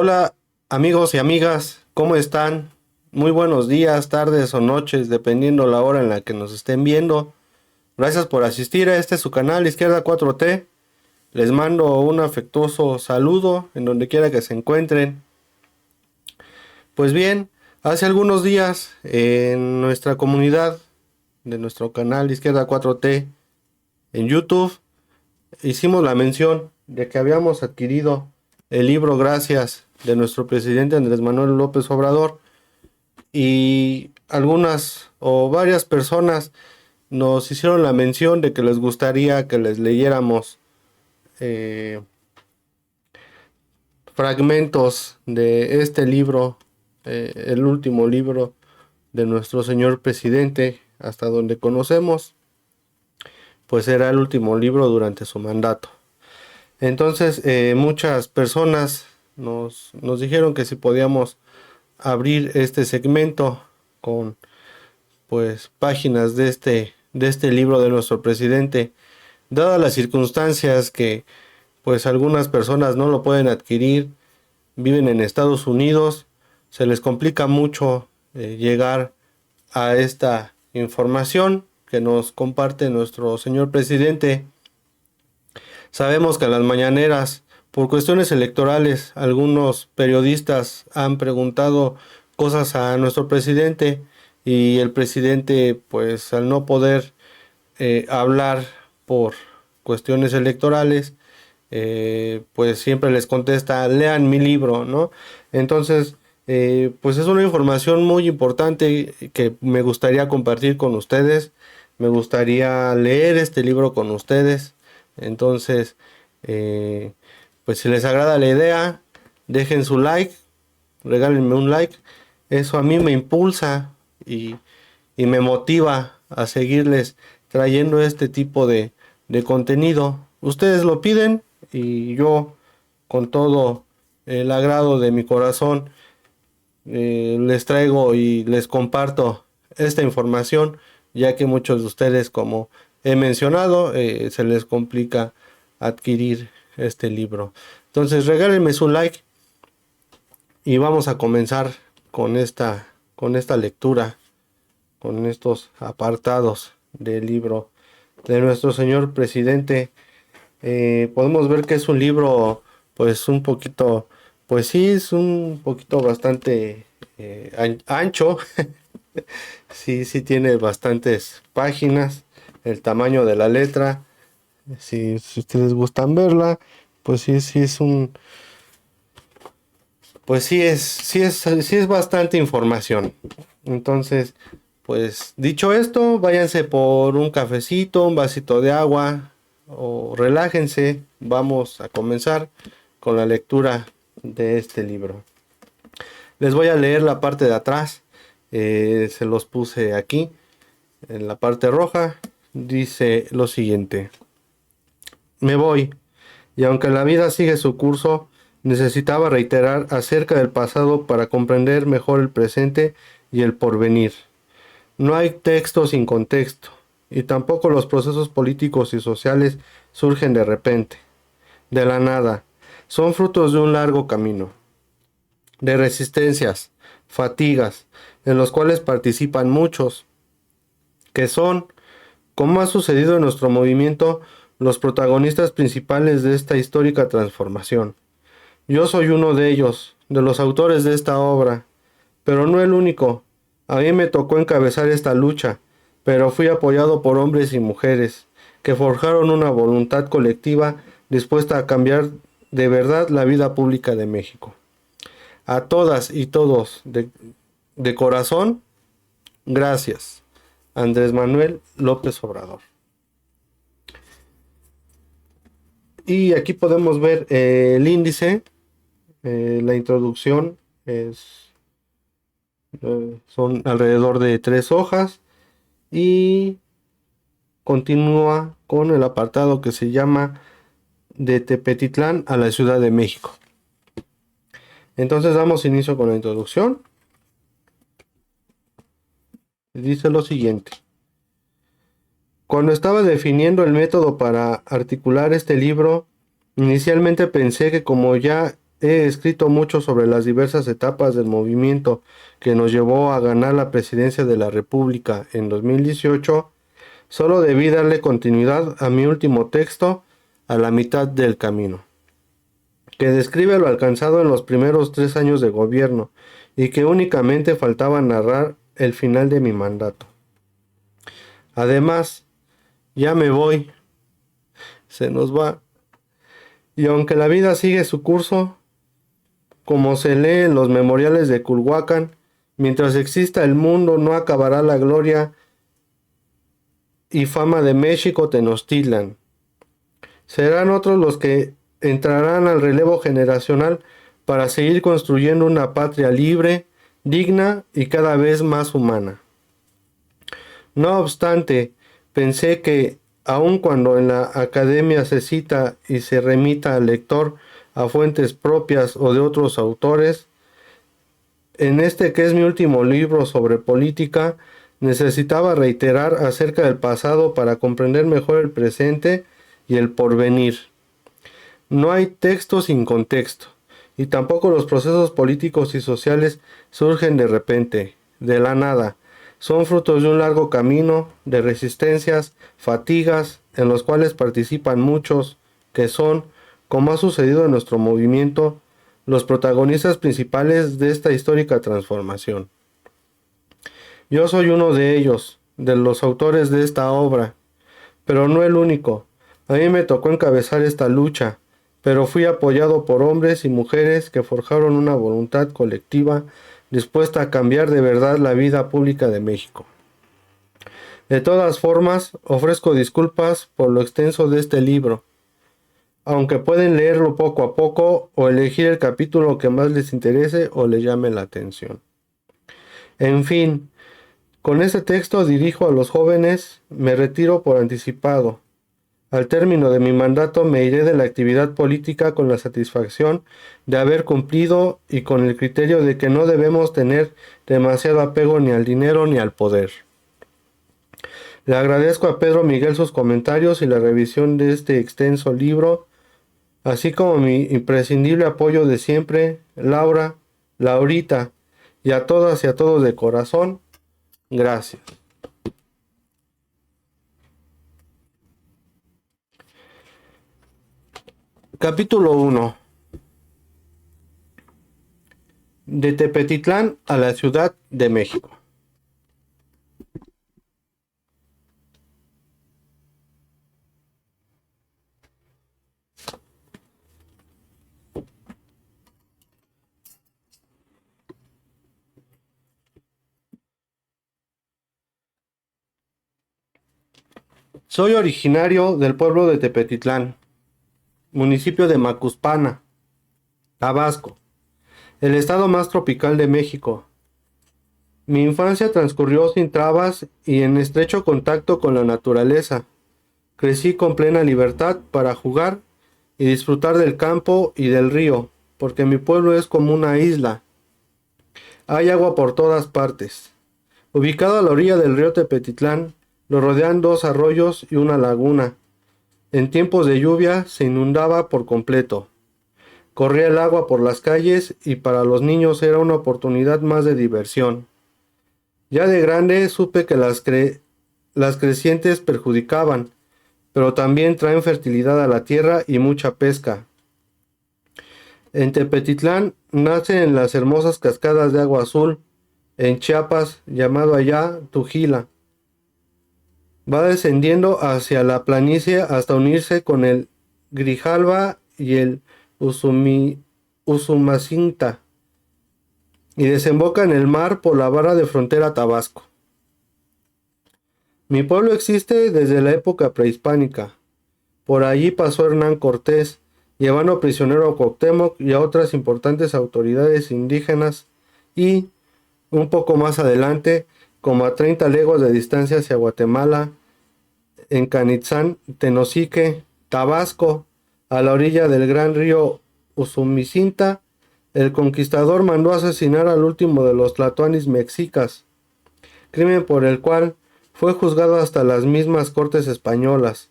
Hola amigos y amigas, ¿cómo están? Muy buenos días, tardes o noches, dependiendo la hora en la que nos estén viendo. Gracias por asistir a este su canal Izquierda 4T. Les mando un afectuoso saludo en donde quiera que se encuentren. Pues bien, hace algunos días en nuestra comunidad de nuestro canal Izquierda 4T en YouTube hicimos la mención de que habíamos adquirido el libro Gracias de nuestro presidente Andrés Manuel López Obrador, y algunas o varias personas nos hicieron la mención de que les gustaría que les leyéramos eh, fragmentos de este libro, el último libro de nuestro señor presidente, hasta donde conocemos, pues era el último libro durante su mandato. Entonces, muchas personas nos dijeron que si podíamos abrir este segmento con pues páginas de este libro de nuestro presidente, dadas las circunstancias que pues algunas personas no lo pueden adquirir, viven en Estados Unidos, se les complica mucho llegar a esta información que nos comparte nuestro señor presidente. Sabemos que en las mañaneras, por cuestiones electorales, algunos periodistas han preguntado cosas a nuestro presidente, y el presidente, pues al no poder hablar por cuestiones electorales, pues siempre les contesta: lean mi libro, ¿no? Entonces, pues es una información muy importante que me gustaría compartir con ustedes. Me gustaría leer este libro con ustedes. Entonces, eh, pues si les agrada la idea, dejen su like, regálenme un like. Eso a mí me impulsa y, y me motiva a seguirles trayendo este tipo de contenido. Ustedes lo piden y yo, con todo el agrado de mi corazón, les traigo y les comparto esta información, ya que muchos de ustedes, como he mencionado, se les complica adquirir este libro. Entonces regálenme su like y vamos a comenzar con esta lectura, con estos apartados del libro de nuestro señor presidente. Podemos ver que es un libro, pues un poquito, pues sí, es un poquito bastante ancho. Sí, sí tiene bastantes páginas. El tamaño de la letra, si ustedes gustan verla, pues sí, sí es un, pues sí es bastante información. Entonces, pues dicho esto, váyanse por un cafecito, un vasito de agua o relájense. Vamos a comenzar con la lectura de este libro. Les voy a leer la parte de atrás. Se los puse aquí en la parte roja. Dice lo siguiente: me voy, y aunque la vida sigue su curso, necesitaba reiterar acerca del pasado para comprender mejor el presente y el porvenir. No hay texto sin contexto, y tampoco los procesos políticos y sociales surgen de repente, de la nada. Son frutos de un largo camino, de resistencias, fatigas, en los cuales participan muchos, que son, como ha sucedido en nuestro movimiento, los protagonistas principales de esta histórica transformación. Yo soy uno de ellos, de los autores de esta obra, pero no el único. A mí me tocó encabezar esta lucha, pero fui apoyado por hombres y mujeres que forjaron una voluntad colectiva dispuesta a cambiar de verdad la vida pública de México. A todas y todos, de corazón, gracias. Andrés Manuel López Obrador. Y aquí podemos ver el índice. La introducción son alrededor de 3 hojas, y continúa con el apartado que se llama De Tepetitlán a la Ciudad de México. Entonces damos inicio con la introducción. Dice lo siguiente: cuando estaba definiendo el método para articular este libro, inicialmente pensé que como ya he escrito mucho sobre las diversas etapas del movimiento que nos llevó a ganar la presidencia de la República en 2018, solo debí darle continuidad a mi último texto a la mitad del camino, que describe lo alcanzado en los primeros 3 años de gobierno y que únicamente faltaba narrar el final de mi mandato. Además, ya me voy, se nos va, y aunque la vida sigue su curso, como se lee en los memoriales de Culhuacán, mientras exista el mundo no acabará la gloria y fama de México Tenochtitlan. Serán otros los que entrarán al relevo generacional para seguir construyendo una patria libre, digna y cada vez más humana. No obstante, pensé que, aun cuando en la academia se cita y se remita al lector a fuentes propias o de otros autores, en este que es mi último libro sobre política, necesitaba reiterar acerca del pasado para comprender mejor el presente y el porvenir. No hay texto sin contexto, y tampoco los procesos políticos y sociales surgen de repente, de la nada. Son frutos de un largo camino, de resistencias, fatigas, en los cuales participan muchos, que son, como ha sucedido en nuestro movimiento, los protagonistas principales de esta histórica transformación. Yo soy uno de ellos, de los autores de esta obra, pero no el único. A mí me tocó encabezar esta lucha, pero fui apoyado por hombres y mujeres que forjaron una voluntad colectiva dispuesta a cambiar de verdad la vida pública de México. De todas formas, ofrezco disculpas por lo extenso de este libro, aunque pueden leerlo poco a poco o elegir el capítulo que más les interese o les llame la atención. En fin, con este texto dirijo a los jóvenes, me retiro por anticipado. Al término de mi mandato me iré de la actividad política con la satisfacción de haber cumplido y con el criterio de que no debemos tener demasiado apego ni al dinero ni al poder. Le agradezco a Pedro Miguel sus comentarios y la revisión de este extenso libro, así como mi imprescindible apoyo de siempre, Laura, Laurita, y a todas y a todos de corazón, gracias. Capítulo 1. De Tepetitlán a la Ciudad de México. Soy originario del pueblo de Tepetitlán, municipio de Macuspana, Tabasco, el estado más tropical de México. Mi infancia transcurrió sin trabas y en estrecho contacto con la naturaleza. Crecí con plena libertad para jugar y disfrutar del campo y del río, porque mi pueblo es como una isla. Hay agua por todas partes. Ubicado a la orilla del río Tepetitlán, lo rodean 2 arroyos y una laguna. En tiempos de lluvia se inundaba por completo. Corría el agua por las calles y para los niños era una oportunidad más de diversión. Ya de grande supe que las crecientes perjudicaban, pero también traen fertilidad a la tierra y mucha pesca. En Tepetitlán nacen las hermosas cascadas de agua azul, en Chiapas, llamado allá Tujila. Va descendiendo hacia la planicie hasta unirse con el Grijalva y el Usumacinta, y desemboca en el mar por la barra de frontera Tabasco. Mi pueblo existe desde la época prehispánica. Por allí pasó Hernán Cortés, llevando prisionero a Cuauhtémoc y a otras importantes autoridades indígenas, y, un poco más adelante, como a 30 leguas de distancia hacia Guatemala, en Canitzán, Tenosique, Tabasco, a la orilla del gran río Usumacinta, el conquistador mandó asesinar al último de los tlatoanis mexicas, crimen por el cual fue juzgado hasta las mismas cortes españolas,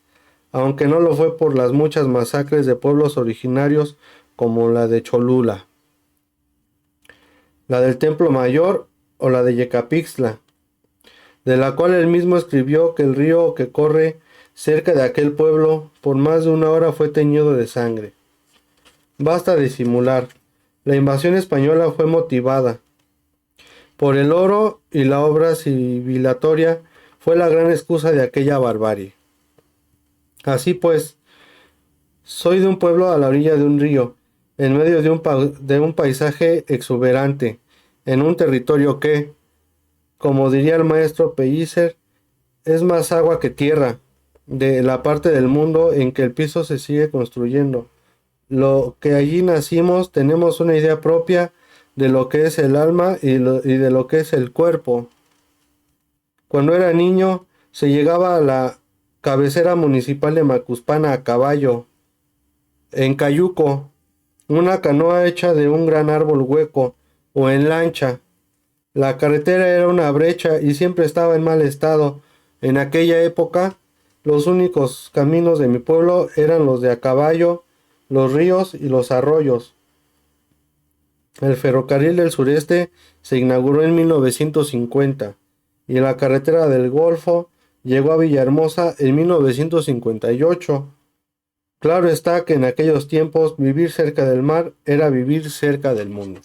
aunque no lo fue por las muchas masacres de pueblos originarios como la de Cholula, la del Templo Mayor o la de Yecapixtla, de la cual él mismo escribió que el río que corre cerca de aquel pueblo por más de una hora fue teñido de sangre. Basta disimular. La invasión española fue motivada por el oro y la obra civilatoria fue la gran excusa de aquella barbarie. Así pues, soy de un pueblo a la orilla de un río, en medio de un paisaje exuberante, en un territorio que, como diría el maestro Pellicer, es más agua que tierra, de la parte del mundo en que el piso se sigue construyendo. Lo que allí nacimos tenemos una idea propia de lo que es el alma y de lo que es el cuerpo. Cuando era niño se llegaba a la cabecera municipal de Macuspana a caballo, en cayuco, una canoa hecha de un gran árbol hueco, o en lancha. La carretera era una brecha y siempre estaba en mal estado. En aquella época, los únicos caminos de mi pueblo eran los de a caballo, los ríos y los arroyos. El ferrocarril del sureste se inauguró en 1950 y la carretera del Golfo llegó a Villahermosa en 1958. Claro está que en aquellos tiempos vivir cerca del mar era vivir cerca del mundo.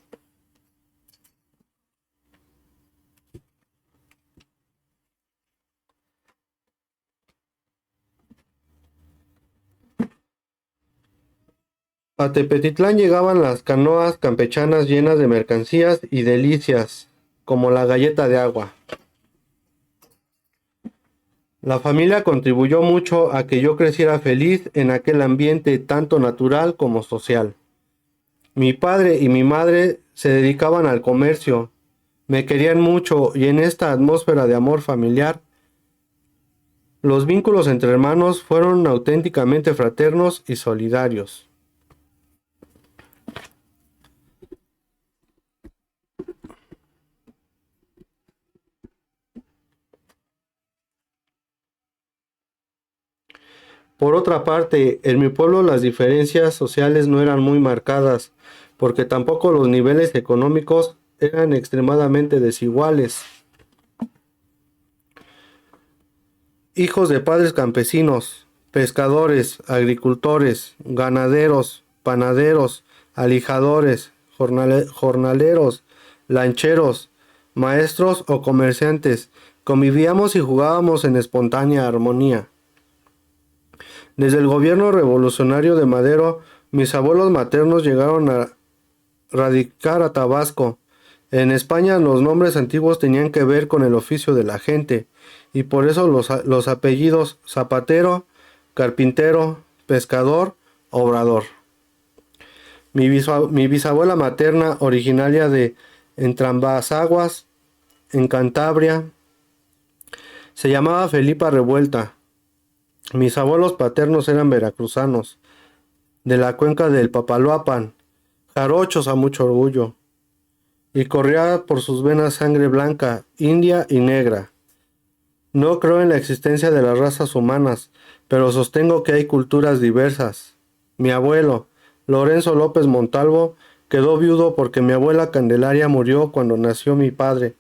A Tepetitlán llegaban las canoas campechanas llenas de mercancías y delicias, como la galleta de agua. La familia contribuyó mucho a que yo creciera feliz en aquel ambiente tanto natural como social. Mi padre y mi madre se dedicaban al comercio, me querían mucho y en esta atmósfera de amor familiar, los vínculos entre hermanos fueron auténticamente fraternos y solidarios. Por otra parte, en mi pueblo las diferencias sociales no eran muy marcadas, porque tampoco los niveles económicos eran extremadamente desiguales. Hijos de padres campesinos, pescadores, agricultores, ganaderos, panaderos, alijadores, jornaleros, lancheros, maestros o comerciantes, convivíamos y jugábamos en espontánea armonía. Desde el gobierno revolucionario de Madero, mis abuelos maternos llegaron a radicar a Tabasco. En España los nombres antiguos tenían que ver con el oficio de la gente, y por eso los apellidos zapatero, carpintero, pescador, obrador. Mi bisabuela materna, originaria de Entrambasaguas, en Cantabria, se llamaba Felipa Revuelta. Mis abuelos paternos eran veracruzanos, de la cuenca del Papaloapan, jarochos a mucho orgullo, y corría por sus venas sangre blanca, india y negra. No creo en la existencia de las razas humanas, pero sostengo que hay culturas diversas. Mi abuelo, Lorenzo López Montalvo, quedó viudo porque mi abuela Candelaria murió cuando nació mi padre.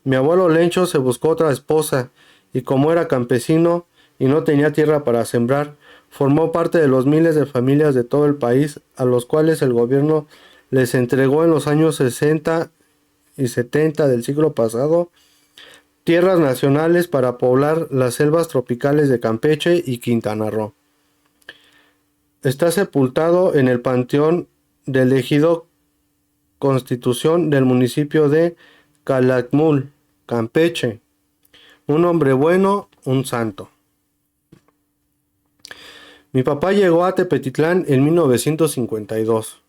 Mi abuelo Lencho se buscó otra esposa, y como era campesino y no tenía tierra para sembrar, formó parte de los miles de familias de todo el país a los cuales el gobierno les entregó en los años 60 y 70 del siglo pasado tierras nacionales para poblar las selvas tropicales de Campeche y Quintana Roo. Está sepultado en el Panteón del Ejido Constitución del municipio de Calakmul, Campeche. Un hombre bueno, un santo. Mi papá llegó a Tepetitlán en 1952.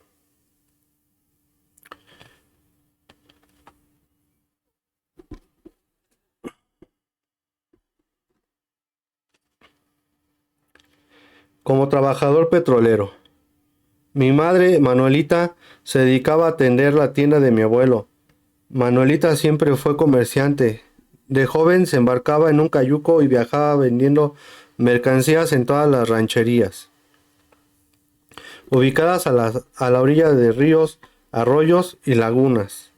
Como trabajador petrolero. Mi madre, Manuelita, se dedicaba a atender la tienda de mi abuelo. Manuelita siempre fue comerciante. De joven se embarcaba en un cayuco y viajaba vendiendo mercancías en todas las rancherías. ubicadas a la orilla de ríos, arroyos y lagunas.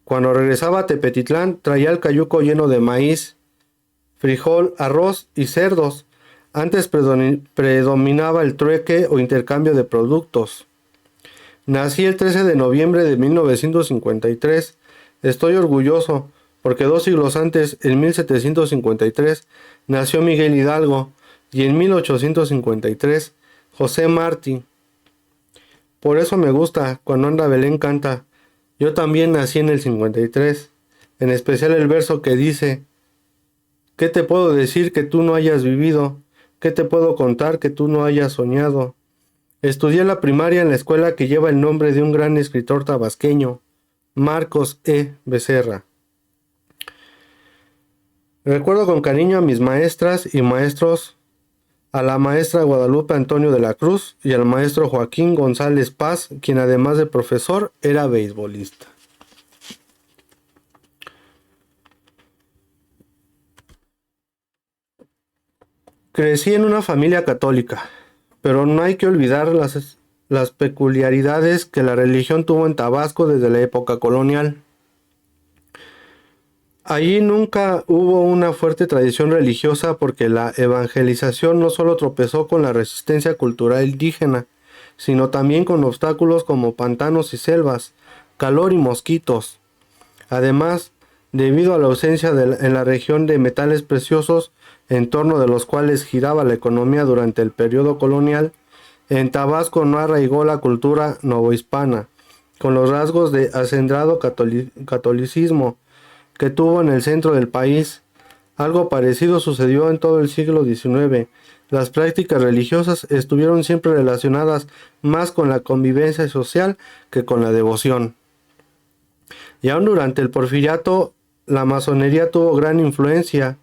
Cuando regresaba a Tepetitlán, traía el cayuco lleno de maíz, frijol, arroz y cerdos. Antes predominaba el trueque o intercambio de productos. Nací el 13 de noviembre de 1953. Estoy orgulloso porque 2 siglos antes, en 1753, nació Miguel Hidalgo y en 1853 José Martí. Por eso me gusta cuando Anda Belén canta: yo también nací en el 53, en especial el verso que dice: ¿qué te puedo decir que tú no hayas vivido? ¿Qué te puedo contar que tú no hayas soñado? Estudié la primaria en la escuela que lleva el nombre de un gran escritor tabasqueño, Marcos E. Becerra. Recuerdo con cariño a mis maestras y maestros, a la maestra Guadalupe Antonio de la Cruz y al maestro Joaquín González Paz, quien además de profesor era beisbolista. Crecí en una familia católica, pero no hay que olvidar las peculiaridades que la religión tuvo en Tabasco desde la época colonial. Allí nunca hubo una fuerte tradición religiosa porque la evangelización no solo tropezó con la resistencia cultural indígena, sino también con obstáculos como pantanos y selvas, calor y mosquitos. Además, debido a la ausencia en la región de metales preciosos, en torno de los cuales giraba la economía durante el periodo colonial, en Tabasco no arraigó la cultura novohispana, con los rasgos de acendrado catolicismo que tuvo en el centro del país. Algo parecido sucedió en todo el siglo XIX. Las prácticas religiosas estuvieron siempre relacionadas más con la convivencia social que con la devoción. Y aún durante el porfiriato, la masonería tuvo gran influencia.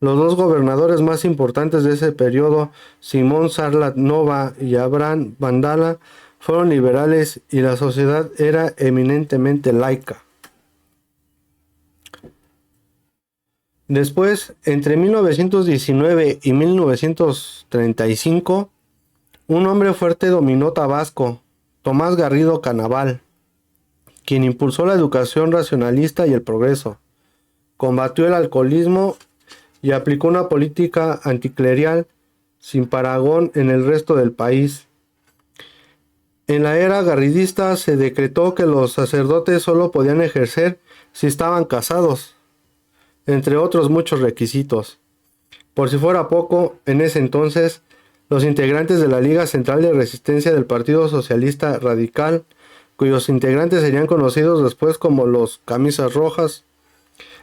Los dos gobernadores más importantes de ese periodo, Simón Sarlat Nova y Abraham Vandala, fueron liberales y la sociedad era eminentemente laica. Después, entre 1919 y 1935, un hombre fuerte dominó Tabasco, Tomás Garrido Canaval, quien impulsó la educación racionalista y el progreso, combatió el alcoholismo y aplicó una política anticlerial sin parangón en el resto del país. En la era garridista se decretó que los sacerdotes solo podían ejercer si estaban casados, entre otros muchos requisitos. Por si fuera poco, en ese entonces, los integrantes de la Liga Central de Resistencia del Partido Socialista Radical, cuyos integrantes serían conocidos después como los Camisas Rojas,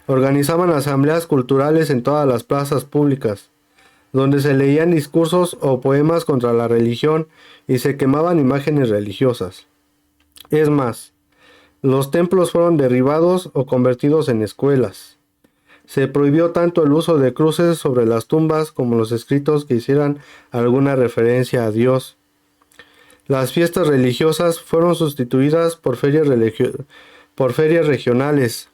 organizaban asambleas culturales en todas las plazas públicas, donde se leían discursos o poemas contra la religión y se quemaban imágenes religiosas. Es más, los templos fueron derribados o convertidos en escuelas. Se prohibió tanto el uso de cruces sobre las tumbas como los escritos que hicieran alguna referencia a Dios. Las fiestas religiosas fueron sustituidas por ferias regionales.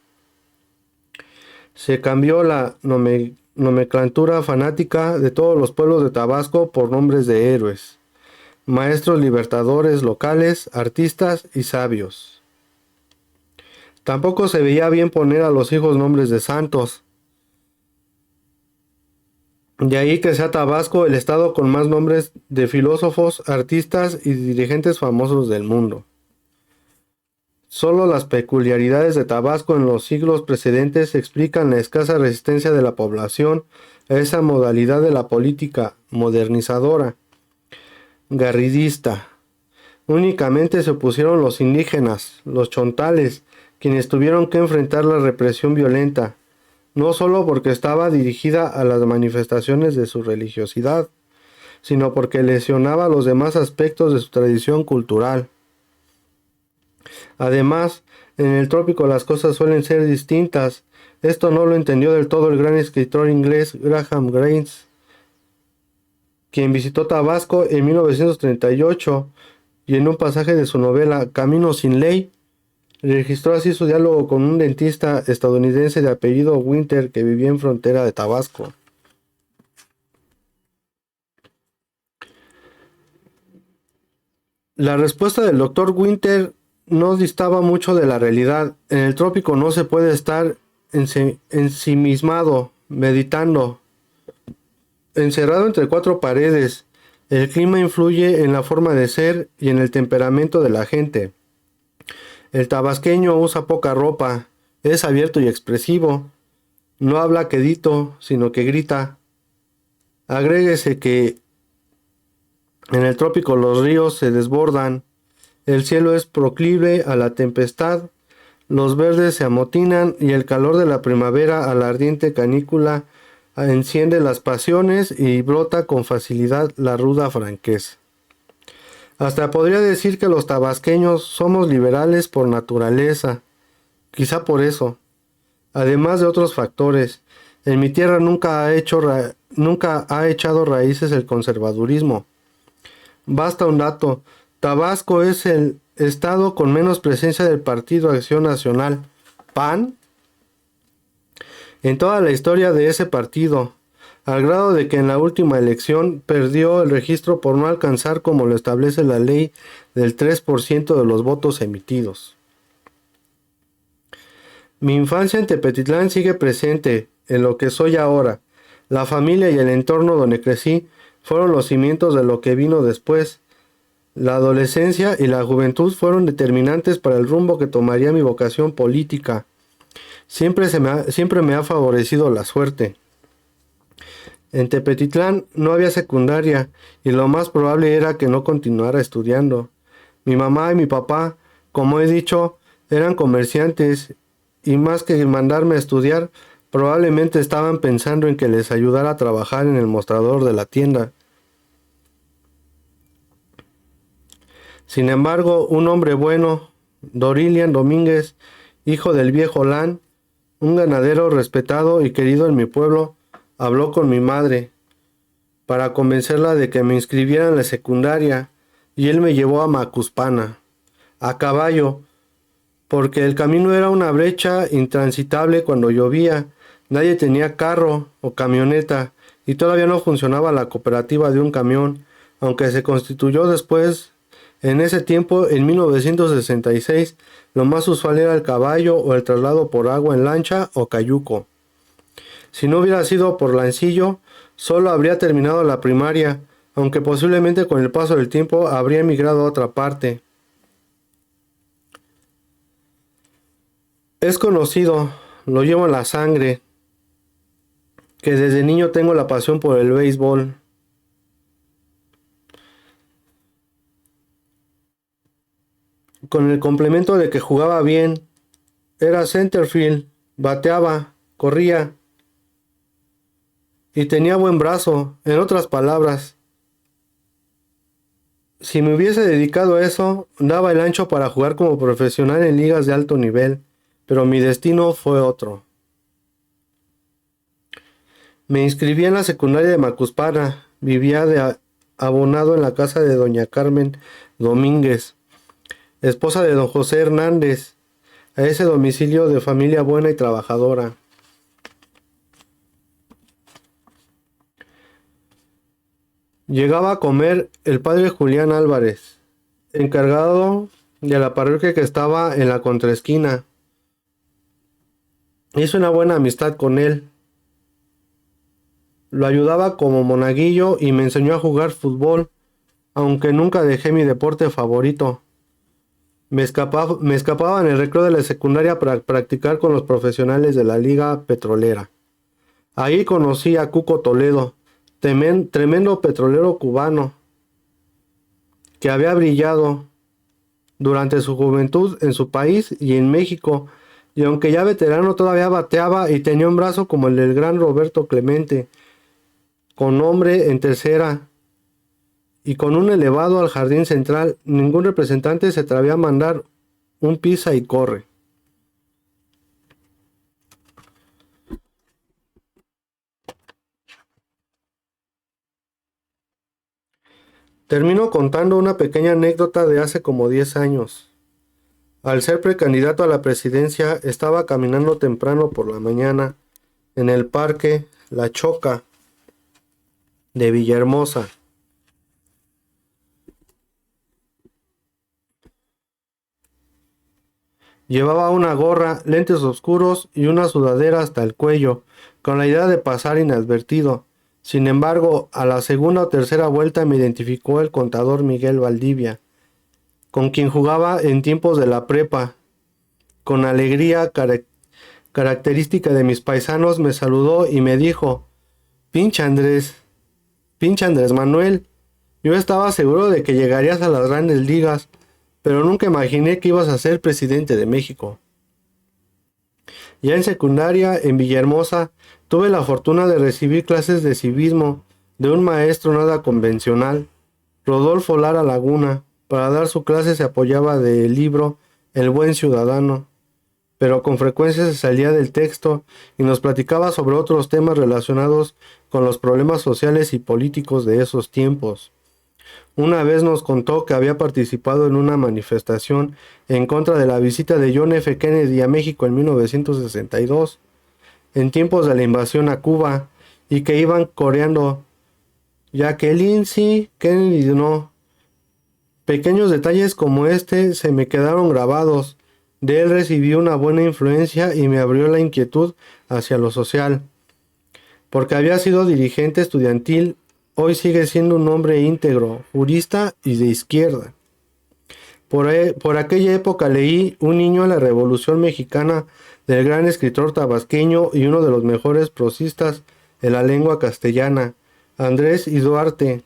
Se cambió la nomenclatura fanática de todos los pueblos de Tabasco por nombres de héroes, maestros libertadores locales, artistas y sabios. Tampoco se veía bien poner a los hijos nombres de santos. De ahí que sea Tabasco el estado con más nombres de filósofos, artistas y dirigentes famosos del mundo. Solo las peculiaridades de Tabasco en los siglos precedentes explican la escasa resistencia de la población a esa modalidad de la política modernizadora, garridista. Únicamente se opusieron los indígenas, los chontales, quienes tuvieron que enfrentar la represión violenta, no solo porque estaba dirigida a las manifestaciones de su religiosidad, sino porque lesionaba los demás aspectos de su tradición cultural. Además, en el trópico las cosas suelen ser distintas. Esto no lo entendió del todo el gran escritor inglés Graham Greene, quien visitó Tabasco en 1938 y en un pasaje de su novela Camino sin ley, registró así su diálogo con un dentista estadounidense de apellido Winter que vivía en frontera de Tabasco. La respuesta del doctor Winter no distaba mucho de la realidad. En el trópico no se puede estar ensimismado, meditando, encerrado entre cuatro paredes. El clima influye en la forma de ser y en el temperamento de la gente. El tabasqueño usa poca ropa, es abierto y expresivo. No habla quedito, sino que grita. Agréguese que en el trópico los ríos se desbordan, el cielo es proclive a la tempestad, los verdes se amotinan y el calor de la primavera a la ardiente canícula enciende las pasiones y brota con facilidad la ruda franqueza. Hasta podría decir que los tabasqueños somos liberales por naturaleza, quizá por eso, además de otros factores. En mi tierra nunca ha echado raíces el conservadurismo. Basta un dato, Tabasco es el estado con menos presencia del Partido Acción Nacional, PAN, en toda la historia de ese partido, al grado de que en la última elección perdió el registro por no alcanzar, como lo establece la ley, del 3% de los votos emitidos. Mi infancia en Tepetitlán sigue presente en lo que soy ahora. La familia y el entorno donde crecí fueron los cimientos de lo que vino después. La adolescencia y la juventud fueron determinantes para el rumbo que tomaría mi vocación política. Siempre me ha favorecido la suerte. En Tepetitlán no había secundaria y lo más probable era que no continuara estudiando. Mi mamá y mi papá, como he dicho, eran comerciantes y más que mandarme a estudiar, probablemente estaban pensando en que les ayudara a trabajar en el mostrador de la tienda. Sin embargo, un hombre bueno, Dorilian Domínguez, hijo del viejo Lan, un ganadero respetado y querido en mi pueblo, habló con mi madre para convencerla de que me inscribiera en la secundaria y él me llevó a Macuspana, a caballo, porque el camino era una brecha intransitable cuando llovía. Nadie tenía carro o camioneta y todavía no funcionaba la cooperativa de un camión, aunque se constituyó después. En ese tiempo, en 1966, lo más usual era el caballo o el traslado por agua en lancha o cayuco. Si no hubiera sido por Lancillo, solo habría terminado la primaria, aunque posiblemente con el paso del tiempo habría emigrado a otra parte. Es conocido, lo llevo en la sangre, que desde niño tengo la pasión por el béisbol. Con el complemento de que jugaba bien, era centerfield, bateaba, corría y tenía buen brazo. En otras palabras, si me hubiese dedicado a eso, daba el ancho para jugar como profesional en ligas de alto nivel, pero mi destino fue otro. Me inscribí en la secundaria de Macuspana, vivía de abonado en la casa de doña Carmen Domínguez, esposa de don José Hernández, a ese domicilio de familia buena y trabajadora. Llegaba a comer el padre Julián Álvarez, encargado de la parroquia que estaba en la contraesquina. Hice una buena amistad con él. Lo ayudaba como monaguillo y me enseñó a jugar fútbol, aunque nunca dejé mi deporte favorito. Me escapaba en el recreo de la secundaria para practicar con los profesionales de la Liga Petrolera. Ahí conocí a Cuco Toledo, tremendo petrolero cubano, que había brillado durante su juventud en su país y en México, y aunque ya veterano todavía bateaba y tenía un brazo como el del gran Roberto Clemente, con nombre en tercera y con un elevado al jardín central. Ningún representante se atrevía a mandar un pisa y corre. Termino contando una pequeña anécdota de hace como 10 años. Al ser precandidato a la presidencia, estaba caminando temprano por la mañana en el parque La Choca de Villahermosa. Llevaba una gorra, lentes oscuros y una sudadera hasta el cuello, con la idea de pasar inadvertido. Sin embargo, a la segunda o tercera vuelta me identificó el contador Miguel Valdivia, con quien jugaba en tiempos de la prepa. Con alegría característica de mis paisanos me saludó y me dijo: Pinche Andrés, pinche Andrés Manuel, yo estaba seguro de que llegarías a las grandes ligas, pero nunca imaginé que ibas a ser presidente de México. Ya en secundaria, en Villahermosa, tuve la fortuna de recibir clases de civismo de un maestro nada convencional, Rodolfo Lara Laguna. Para dar su clase se apoyaba del libro El Buen Ciudadano, pero con frecuencia se salía del texto y nos platicaba sobre otros temas relacionados con los problemas sociales y políticos de esos tiempos. Una vez nos contó que había participado en una manifestación en contra de la visita de John F. Kennedy a México en 1962, en tiempos de la invasión a Cuba, y que iban coreando Jacqueline sí, Kennedy no. Pequeños detalles como este se me quedaron grabados. De él recibí una buena influencia y me abrió la inquietud hacia lo social. Porque había sido dirigente estudiantil, hoy sigue siendo un hombre íntegro, jurista y de izquierda. Por aquella época leí Un niño en la Revolución Mexicana del gran escritor tabasqueño y uno de los mejores prosistas de la lengua castellana, Andrés y Duarte.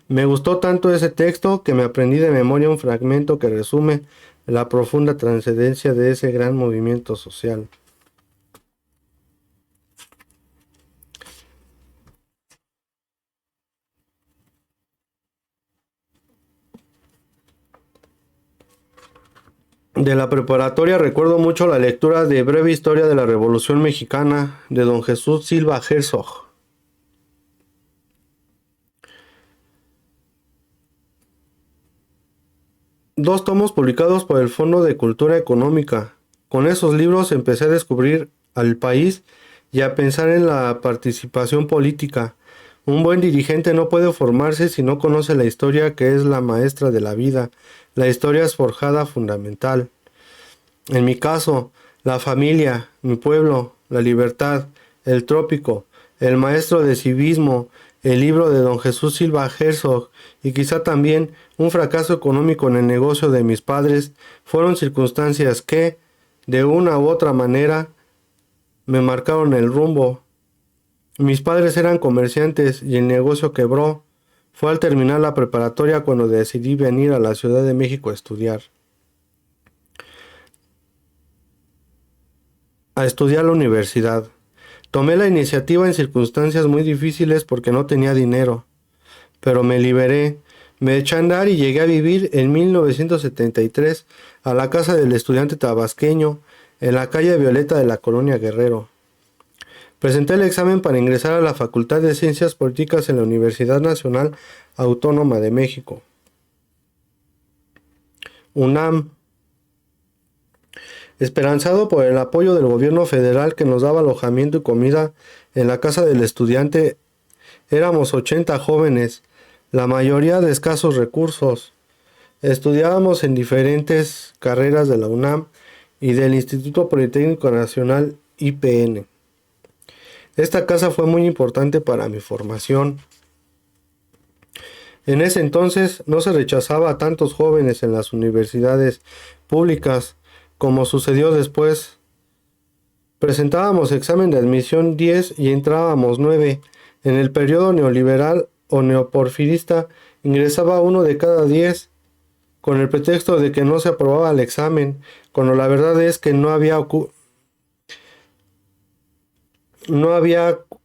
Me gustó tanto ese texto que me aprendí de memoria un fragmento que resume la profunda trascendencia de ese gran movimiento social. De la preparatoria recuerdo mucho la lectura de Breve Historia de la Revolución Mexicana de don Jesús Silva Herzog. Dos tomos publicados por el Fondo de Cultura Económica. Con esos libros empecé a descubrir al país y a pensar en la participación política. Un buen dirigente no puede formarse si no conoce la historia, que es la maestra de la vida. La historia es forjada fundamental. En mi caso, la familia, mi pueblo, la libertad, el trópico, el maestro de civismo, el libro de don Jesús Silva Herzog y quizá también un fracaso económico en el negocio de mis padres fueron circunstancias que, de una u otra manera, me marcaron el rumbo. Mis padres eran comerciantes y el negocio quebró. Fue al terminar la preparatoria cuando decidí venir a la Ciudad de México a estudiar. A estudiar la universidad. Tomé la iniciativa en circunstancias muy difíciles porque no tenía dinero, pero me liberé, me eché a andar y llegué a vivir en 1973 a la casa del estudiante tabasqueño en la calle Violeta de la colonia Guerrero. Presenté el examen para ingresar a la Facultad de Ciencias Políticas en la Universidad Nacional Autónoma de México, UNAM. Esperanzado por el apoyo del gobierno federal que nos daba alojamiento y comida en la casa del estudiante, éramos 80 jóvenes, la mayoría de escasos recursos. Estudiábamos en diferentes carreras de la UNAM y del Instituto Politécnico Nacional IPN. Esta casa fue muy importante para mi formación. En ese entonces no se rechazaba a tantos jóvenes en las universidades públicas como sucedió después. Presentábamos examen de admisión 10 y entrábamos 9. En el periodo neoliberal o neoporfirista ingresaba uno de cada 10 con el pretexto de que no se aprobaba el examen, cuando la verdad es que no había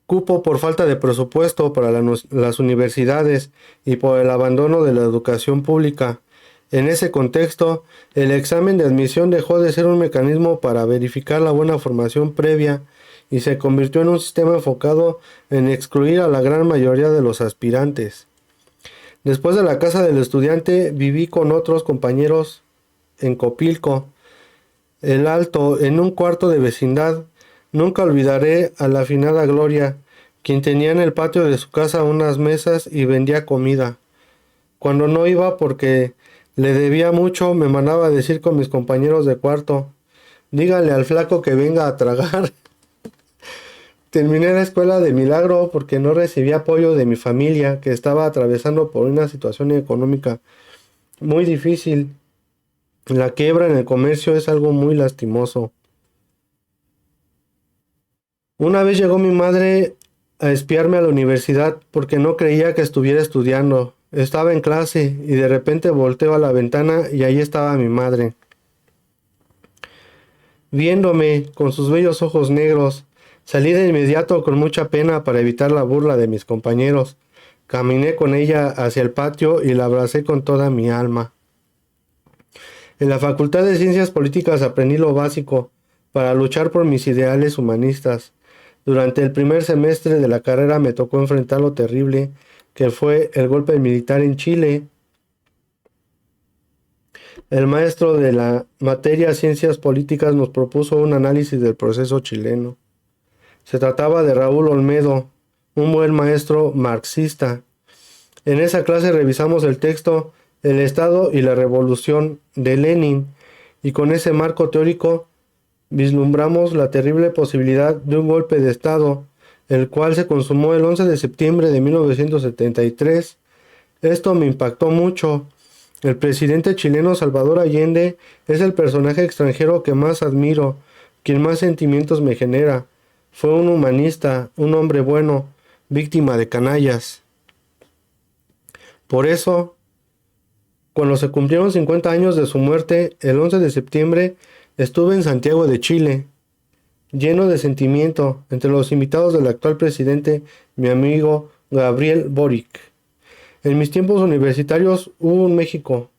cupo por falta de presupuesto para las universidades y por el abandono de la educación pública. En ese contexto, el examen de admisión dejó de ser un mecanismo para verificar la buena formación previa y se convirtió en un sistema enfocado en excluir a la gran mayoría de los aspirantes. Después de la casa del estudiante, viví con otros compañeros en Copilco, El Alto, en un cuarto de vecindad. Nunca olvidaré a la afinada Gloria, quien tenía en el patio de su casa unas mesas y vendía comida. Cuando no iba porque Le debía mucho, me mandaba a decir con mis compañeros de cuarto, díganle al flaco que venga a tragar. Terminé la escuela de milagro porque no recibí apoyo de mi familia, que estaba atravesando por una situación económica muy difícil. La quiebra en el comercio es algo muy lastimoso. Una vez llegó mi madre a espiarme a la universidad porque no creía que estuviera estudiando. Estaba en clase y de repente volteo a la ventana y ahí estaba mi madre, viéndome con sus bellos ojos negros. Salí de inmediato con mucha pena para evitar la burla de mis compañeros. Caminé con ella hacia el patio y la abracé con toda mi alma. En la Facultad de Ciencias Políticas aprendí lo básico para luchar por mis ideales humanistas. Durante el primer semestre de la carrera me tocó enfrentar lo terrible que fue el golpe militar en Chile. El maestro de la materia Ciencias Políticas nos propuso un análisis del proceso chileno. Se trataba de Raúl Olmedo, un buen maestro marxista. En esa clase revisamos el texto El Estado y la Revolución de Lenin y con ese marco teórico vislumbramos la terrible posibilidad de un golpe de Estado, el cual se consumó el 11 de septiembre de 1973. Esto me impactó mucho. El presidente chileno Salvador Allende es el personaje extranjero que más admiro, quien más sentimientos me genera. Fue un humanista, un hombre bueno, víctima de canallas. Por eso, cuando se cumplieron 50 años de su muerte, el 11 de septiembre, estuve en Santiago de Chile, lleno de sentimiento, entre los invitados del actual presidente, mi amigo Gabriel Boric. En mis tiempos universitarios hubo en México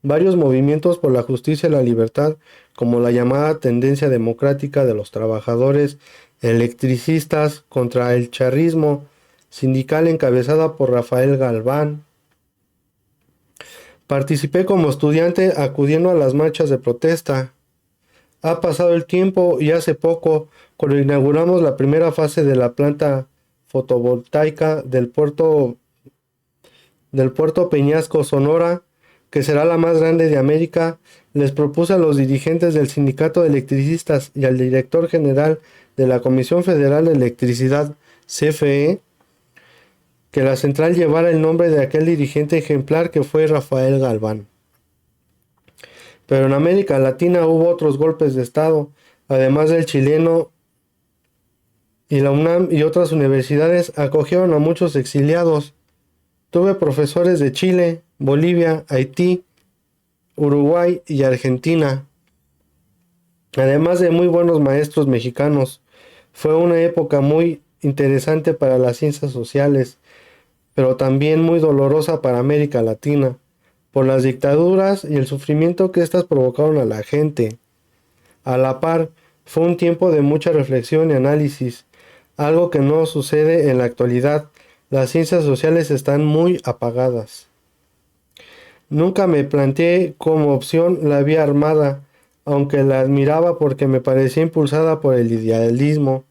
varios movimientos por la justicia y la libertad, como la llamada tendencia democrática de los trabajadores electricistas contra el charrismo sindical encabezada por Rafael Galván. Participé como estudiante acudiendo a las marchas de protesta. Ha pasado el tiempo y hace poco, cuando inauguramos la primera fase de la planta fotovoltaica del puerto Peñasco, Sonora, que será la más grande de América, les propuse a los dirigentes del Sindicato de Electricistas y al director general de la Comisión Federal de Electricidad, CFE, que la central llevara el nombre de aquel dirigente ejemplar que fue Rafael Galván. Pero en América Latina hubo otros golpes de Estado, además del chileno, y la UNAM y otras universidades acogieron a muchos exiliados. Tuve profesores de Chile, Bolivia, Haití, Uruguay y Argentina, además de muy buenos maestros mexicanos. Fue una época muy interesante para las ciencias sociales, pero también muy dolorosa para América Latina, por las dictaduras y el sufrimiento que éstas provocaron a la gente. A la par, fue un tiempo de mucha reflexión y análisis, algo que no sucede en la actualidad. Las ciencias sociales están muy apagadas. Nunca me planteé como opción la vía armada, aunque la admiraba porque me parecía impulsada por el idealismo.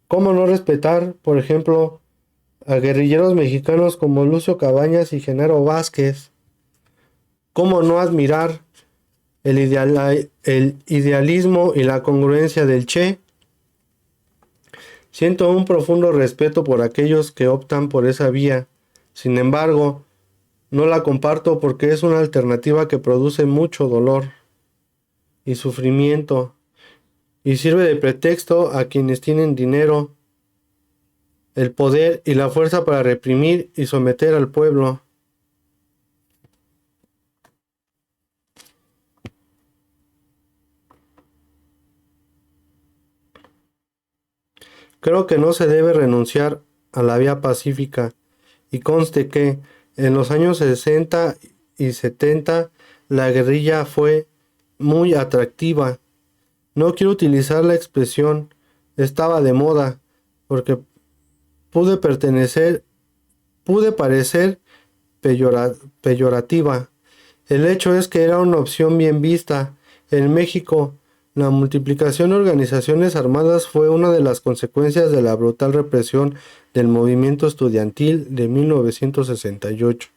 ¿Cómo no respetar, por ejemplo, a guerrilleros mexicanos como Lucio Cabañas y Genaro Vázquez? ¿Cómo no admirar el idealismo y la congruencia del Che? Siento un profundo respeto por aquellos que optan por esa vía. Sin embargo, no la comparto porque es una alternativa que produce mucho dolor y sufrimiento y sirve de pretexto a quienes tienen dinero, el poder y la fuerza para reprimir y someter al pueblo. Creo que no se debe renunciar a la vía pacífica y conste que en los años 60 y 70 la guerrilla fue muy atractiva. No quiero utilizar la expresión estaba de moda porque pude parecer peyorativa. El hecho es que era una opción bien vista. En México, la multiplicación de organizaciones armadas fue una de las consecuencias de la brutal represión del movimiento estudiantil de 1968.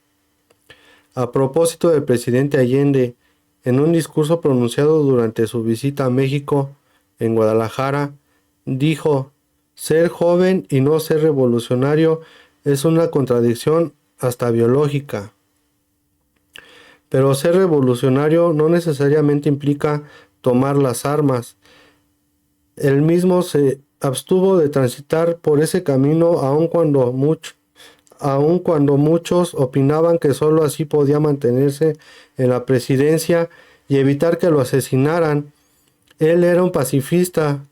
A propósito del presidente Allende, en un discurso pronunciado durante su visita a México, en Guadalajara, dijo: ser joven y no ser revolucionario es una contradicción hasta biológica. Pero ser revolucionario no necesariamente implica tomar las armas. Él mismo se abstuvo de transitar por ese camino aun cuando muchos opinaban que sólo así podía mantenerse en la presidencia y evitar que lo asesinaran. Él era un pacifista.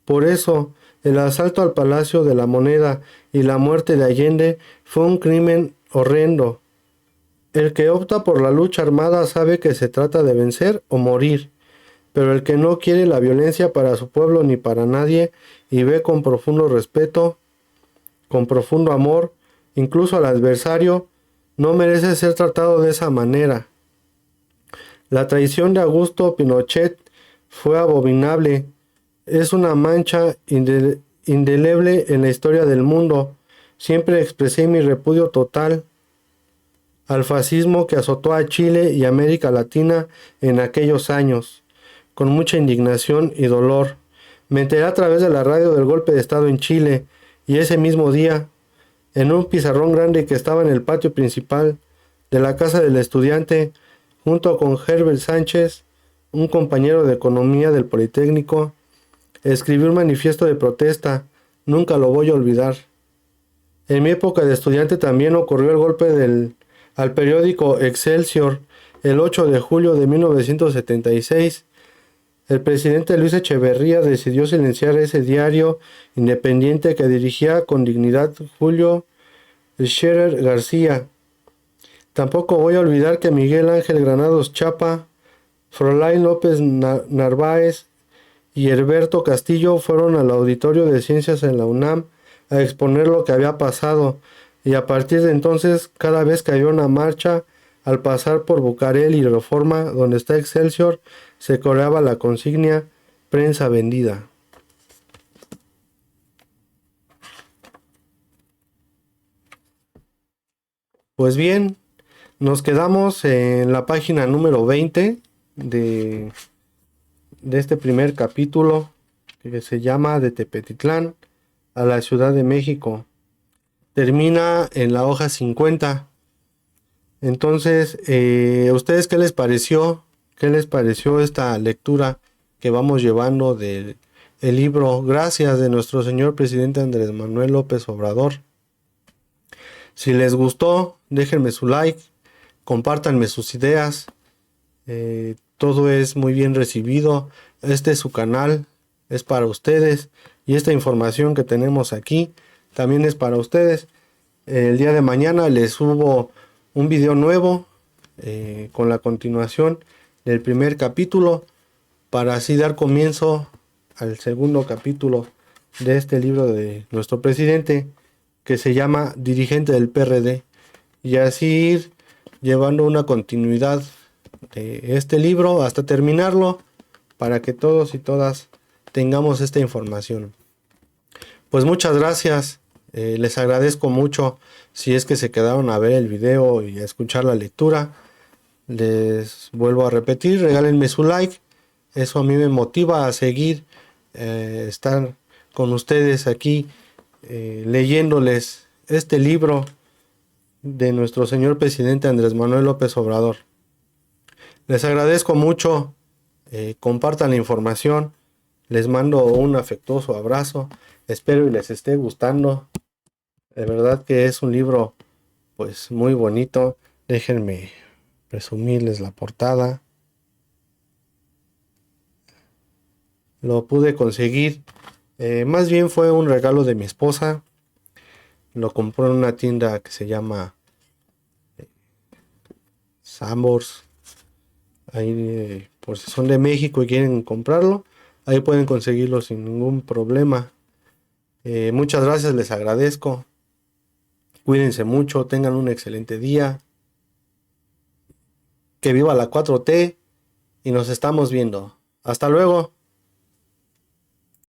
Por eso, el asalto al Palacio de la Moneda y la muerte de Allende fue un crimen horrendo. El que opta por la lucha armada sabe que se trata de vencer o morir, pero el que no quiere la violencia para su pueblo ni para nadie y ve con profundo respeto, con profundo amor, incluso al adversario, no merece ser tratado de esa manera. La traición de Augusto Pinochet fue abominable. Es una mancha indeleble en la historia del mundo. Siempre expresé mi repudio total al fascismo que azotó a Chile y América Latina en aquellos años, con mucha indignación y dolor. Me enteré a través de la radio del golpe de Estado en Chile, y ese mismo día, en un pizarrón grande que estaba en el patio principal de la casa del estudiante, junto con Herbert Sánchez, un compañero de economía del Politécnico, escribí un manifiesto de protesta. Nunca lo voy a olvidar. En mi época de estudiante también ocurrió el golpe al periódico Excelsior el 8 de julio de 1976. El presidente Luis Echeverría decidió silenciar ese diario independiente que dirigía con dignidad Julio Scherer García. Tampoco voy a olvidar que Miguel Ángel Granados Chapa, Froilán López Narváez y Herberto Castillo fueron al Auditorio de Ciencias en la UNAM a exponer lo que había pasado, y a partir de entonces, cada vez que había una marcha, al pasar por Bucareli y Reforma, donde está Excelsior, se coreaba la consigna "prensa vendida". Pues bien, nos quedamos en la página número 20 de este primer capítulo, que se llama De Tepetitlán a la Ciudad de México. Termina en la hoja 50. Entonces, ¿a ustedes qué les pareció? ¿Qué les pareció esta lectura que vamos llevando del libro Gracias de nuestro señor presidente Andrés Manuel López Obrador? Si les gustó, déjenme su like, compártanme sus ideas. Todo es muy bien recibido. Este es su canal, es para ustedes, y esta información que tenemos aquí también es para ustedes. El día de mañana les subo un video nuevo con la continuación del primer capítulo, para así dar comienzo al segundo capítulo de este libro de nuestro presidente, que se llama Dirigente del PRD, y así ir llevando una continuidad de este libro hasta terminarlo, para que todos y todas tengamos esta información. Pues muchas gracias, les agradezco mucho si es que se quedaron a ver el video y a escuchar la lectura. Les vuelvo a repetir, regálenme su like, eso a mí me motiva a seguir, estar con ustedes aquí, leyéndoles este libro de nuestro señor presidente Andrés Manuel López Obrador. Les agradezco mucho, compartan la información, les mando un afectuoso abrazo, espero y les esté gustando. De verdad que es un libro pues muy bonito. Déjenme presumirles la portada. Lo pude conseguir, más bien fue un regalo de mi esposa. Lo compró en una tienda que se llama Sambors. Ahí, por si son de México y quieren comprarlo, ahí pueden conseguirlo sin ningún problema. Muchas gracias, les agradezco. Cuídense mucho, tengan un excelente día. Que viva la 4T y nos estamos viendo. Hasta luego.